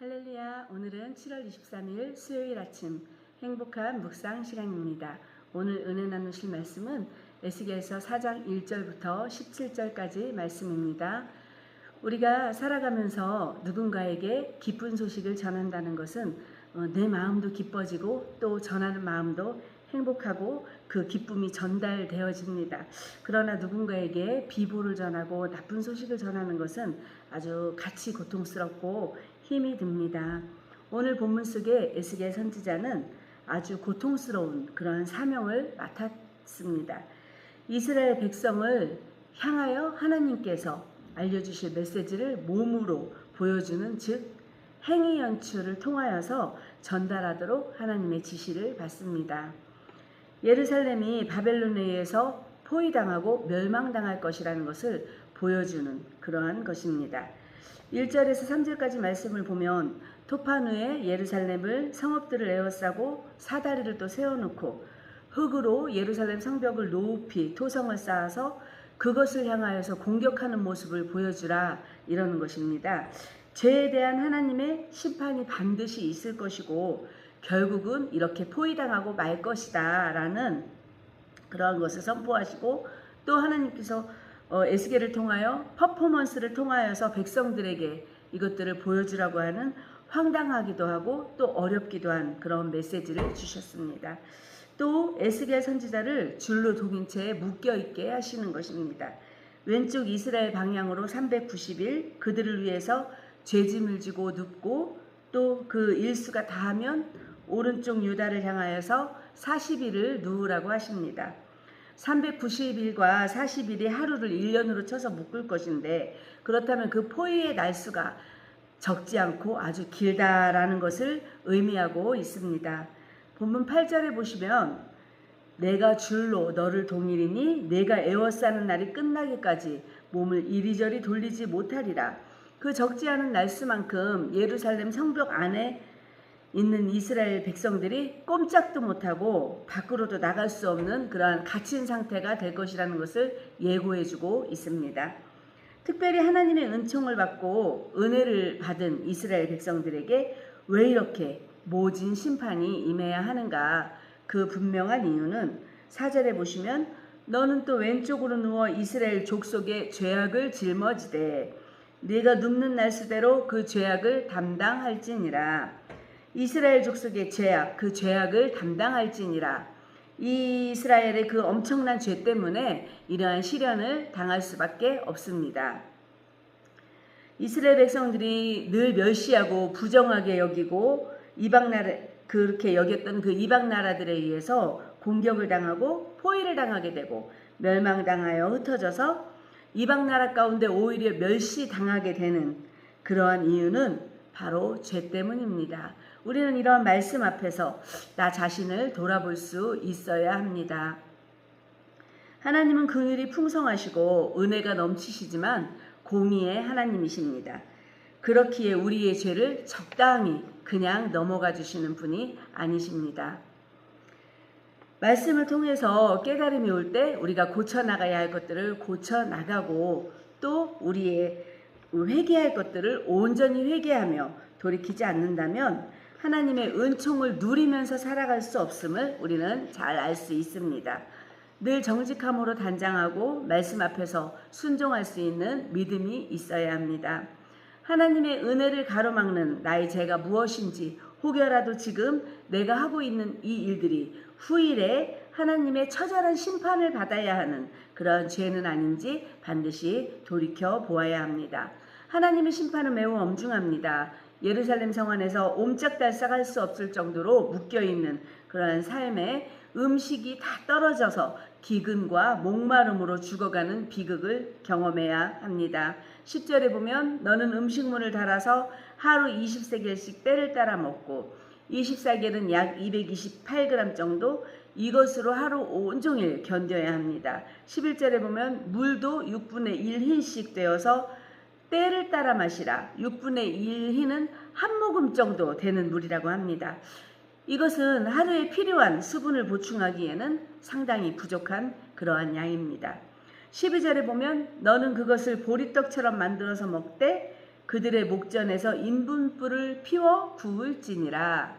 할렐루야. 오늘은 7월 23일 수요일 아침 행복한 묵상 시간입니다. 오늘 은혜 나누실 말씀은 에스겔서 4장 1절부터 17절까지 말씀입니다. 우리가 살아가면서 누군가에게 기쁜 소식을 전한다는 것은 내 마음도 기뻐지고 또 전하는 마음도 행복하고 그 기쁨이 전달되어집니다. 그러나 누군가에게 비보를 전하고 나쁜 소식을 전하는 것은 아주 같이 고통스럽고 힘이 듭니다. 오늘 본문 속의 에스겔 선지자는 아주 고통스러운 그런 사명을 맡았습니다. 이스라엘 백성을 향하여 하나님께서 알려주실 메시지를 몸으로 보여주는 즉 행위 연출을 통하여서 전달하도록 하나님의 지시를 받습니다. 예루살렘이 바벨론에 의해서 포위당하고 멸망당할 것이라는 것을 보여주는 그러한 것입니다. 1절에서 3절까지 말씀을 보면 토파누에 예루살렘을 성읍들을 에워싸고 사다리를 또 세워놓고 흙으로 예루살렘 성벽을 높이 토성을 쌓아서 그것을 향하여서 공격하는 모습을 보여주라 이러는 것입니다. 죄에 대한 하나님의 심판이 반드시 있을 것이고 결국은 이렇게 포위당하고 말 것이다 라는 그러한 것을 선포하시고 또 하나님께서 에스겔을 통하여 퍼포먼스를 통하여서 백성들에게 이것들을 보여주라고 하는 황당하기도 하고 또 어렵기도 한 그런 메시지를 주셨습니다. 또 에스겔 선지자를 줄로 동인 채 묶여있게 하시는 것입니다. 왼쪽 이스라엘 방향으로 390일 그들을 위해서 죄짐을 지고 눕고 또 그 일수가 다하면 오른쪽 유다를 향하여서 40일을 누우라고 하십니다. 390일과 40일이 하루를 1년으로 쳐서 묶을 것인데 그렇다면 그 포위의 날수가 적지 않고 아주 길다라는 것을 의미하고 있습니다. 본문 8절에 보시면 내가 줄로 너를 동일이니 내가 에워싸는 날이 끝나기까지 몸을 이리저리 돌리지 못하리라. 그 적지 않은 날수만큼 예루살렘 성벽 안에 있는 이스라엘 백성들이 꼼짝도 못하고 밖으로도 나갈 수 없는 그러한 갇힌 상태가 될 것이라는 것을 예고해주고 있습니다. 특별히 하나님의 은총을 받고 은혜를 받은 이스라엘 백성들에게 왜 이렇게 모진 심판이 임해야 하는가? 그 분명한 이유는 4절에 보시면 너는 또 왼쪽으로 누워 이스라엘 족속의 죄악을 짊어지되 네가 눕는 날수대로 그 죄악을 담당할지니라. 이스라엘 족속의 죄악, 그 죄악을 담당할지니라. 이스라엘의 그 엄청난 죄 때문에 이러한 시련을 당할 수밖에 없습니다. 이스라엘 백성들이 늘 멸시하고 부정하게 여기고 이방나라 그렇게 여겼던 그 이방 나라들에 의해서 공격을 당하고 포위를 당하게 되고 멸망당하여 흩어져서 이방 나라 가운데 오히려 멸시당하게 되는 그러한 이유는 바로 죄 때문입니다. 우리는 이러한 말씀 앞에서 나 자신을 돌아볼 수 있어야 합니다. 하나님은 긍휼이 풍성하시고 은혜가 넘치시지만 공의의 하나님이십니다. 그렇기에 우리의 죄를 적당히 그냥 넘어가 주시는 분이 아니십니다. 말씀을 통해서 깨달음이 올 때 우리가 고쳐나가야 할 것들을 고쳐나가고 또 우리의 회개할 것들을 온전히 회개하며 돌이키지 않는다면 하나님의 은총을 누리면서 살아갈 수 없음을 우리는 잘 알 수 있습니다. 늘 정직함으로 단장하고 말씀 앞에서 순종할 수 있는 믿음이 있어야 합니다. 하나님의 은혜를 가로막는 나의 죄가 무엇인지 혹여라도 지금 내가 하고 있는 이 일들이 후일에 하나님의 처절한 심판을 받아야 하는 그런 죄는 아닌지 반드시 돌이켜 보아야 합니다. 하나님의 심판은 매우 엄중합니다. 예루살렘 성 안에서 옴짝달싹할 수 없을 정도로 묶여있는 그러한 삶에 음식이 다 떨어져서 기근과 목마름으로 죽어가는 비극을 경험해야 합니다. 10절에 보면 너는 음식물을 달아서 하루 20세겔씩 때를 따라 먹고 24겔은 약 228g 정도 이것으로 하루 온종일 견뎌야 합니다. 11절에 보면 물도 6분의 1흰씩 되어서 때를 따라 마시라. 6분의 1흰은 한 모금 정도 되는 물이라고 합니다. 이것은 하루에 필요한 수분을 보충하기에는 상당히 부족한 그러한 양입니다. 12절에 보면 너는 그것을 보리떡처럼 만들어서 먹되 그들의 목전에서 인분불을 피워 구울지니라.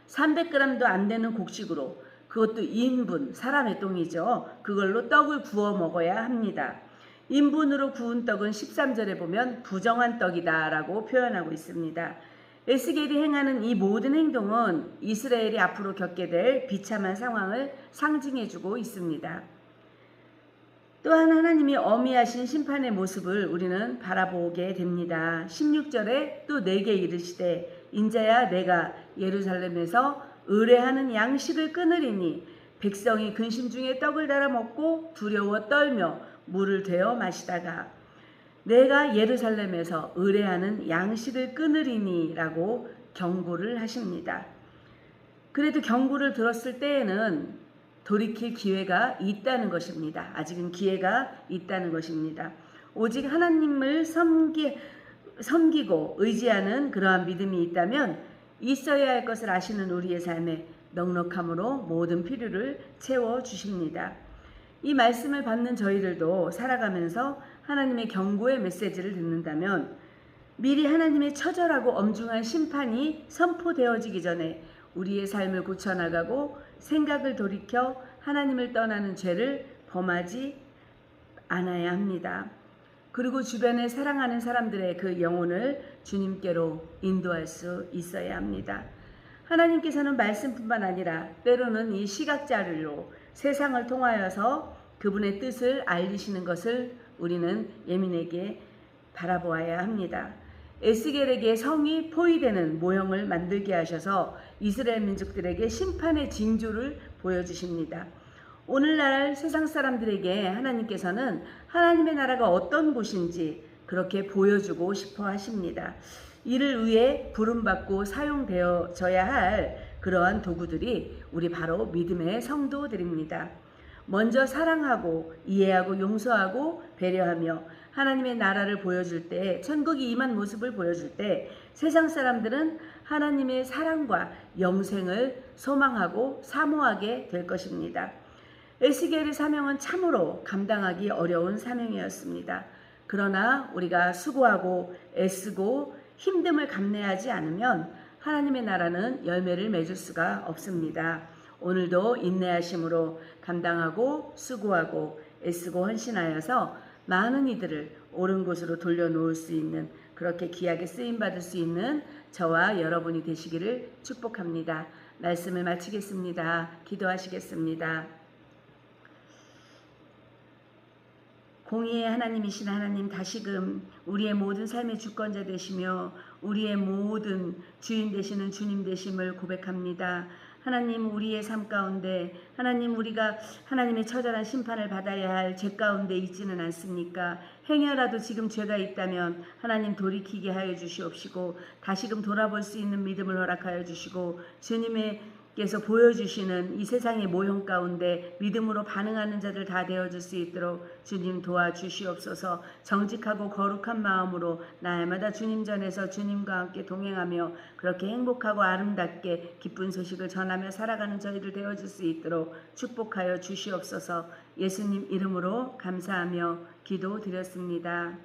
300g도 안 되는 곡식으로, 그것도 인분, 사람의 똥이죠. 그걸로 떡을 구워 먹어야 합니다. 인분으로 구운 떡은 13절에 보면 부정한 떡이다 라고 표현하고 있습니다. 에스겔이 행하는 이 모든 행동은 이스라엘이 앞으로 겪게 될 비참한 상황을 상징해주고 있습니다. 또한 하나님이 어미하신 심판의 모습을 우리는 바라보게 됩니다. 16절에 또 내게 이르시되 인자야 내가 예루살렘에서 의뢰하는 양식을 끊으리니 백성이 근심 중에 떡을 달아 먹고 두려워 떨며 물을 되어 마시다가 내가 예루살렘에서 의뢰하는 양식을 끊으리니 라고 경고를 하십니다. 그래도 경고를 들었을 때에는 돌이킬 기회가 있다는 것입니다. 아직은 기회가 있다는 것입니다. 오직 하나님을 섬기고 의지하는 그러한 믿음이 있다면 있어야 할 것을 아시는 우리의 삶에 넉넉함으로 모든 필요를 채워주십니다. 이 말씀을 받는 저희들도 살아가면서 하나님의 경고의 메시지를 듣는다면 미리 하나님의 처절하고 엄중한 심판이 선포되어지기 전에 우리의 삶을 고쳐나가고 생각을 돌이켜 하나님을 떠나는 죄를 범하지 않아야 합니다. 그리고 주변에 사랑하는 사람들의 그 영혼을 주님께로 인도할 수 있어야 합니다. 하나님께서는 말씀뿐만 아니라 때로는 이 시각자료로 세상을 통하여서 그분의 뜻을 알리시는 것을 우리는 예민하게 바라보아야 합니다. 에스겔에게 성이 포위되는 모형을 만들게 하셔서 이스라엘 민족들에게 심판의 징조를 보여주십니다. 오늘날 세상 사람들에게 하나님께서는 하나님의 나라가 어떤 곳인지 그렇게 보여주고 싶어 하십니다. 이를 위해 부름받고 사용되어져야 할 그러한 도구들이 우리 바로 믿음의 성도들입니다. 먼저 사랑하고 이해하고 용서하고 배려하며 하나님의 나라를 보여줄 때, 천국이 임한 모습을 보여줄 때 세상 사람들은 하나님의 사랑과 영생을 소망하고 사모하게 될 것입니다. 에스겔의 사명은 참으로 감당하기 어려운 사명이었습니다. 그러나 우리가 수고하고 애쓰고 힘듦을 감내하지 않으면 하나님의 나라는 열매를 맺을 수가 없습니다. 오늘도 인내하심으로 감당하고 수고하고 애쓰고 헌신하여서 많은 이들을 옳은 곳으로 돌려놓을 수 있는, 그렇게 귀하게 쓰임받을 수 있는 저와 여러분이 되시기를 축복합니다. 말씀을 마치겠습니다. 기도하시겠습니다. 공의의 하나님이신 하나님, 다시금 우리의 모든 삶의 주권자 되시며 우리의 모든 주인 되시는 주님 되심을 고백합니다. 하나님, 우리의 삶 가운데 하나님, 우리가 하나님의 처절한 심판을 받아야 할 죄 가운데 있지는 않습니까? 행여라도 지금 죄가 있다면 하나님 돌이키게 하여 주시옵시고 다시금 돌아볼 수 있는 믿음을 허락하여 주시고 주님께서 보여주시는 이 세상의 모형 가운데 믿음으로 반응하는 자들 다 되어줄 수 있도록 주님 도와주시옵소서. 정직하고 거룩한 마음으로 날마다 주님 전에서 주님과 함께 동행하며 그렇게 행복하고 아름답게 기쁜 소식을 전하며 살아가는 저희들 되어줄 수 있도록 축복하여 주시옵소서. 예수님 이름으로 감사하며 기도드렸습니다.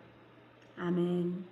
아멘.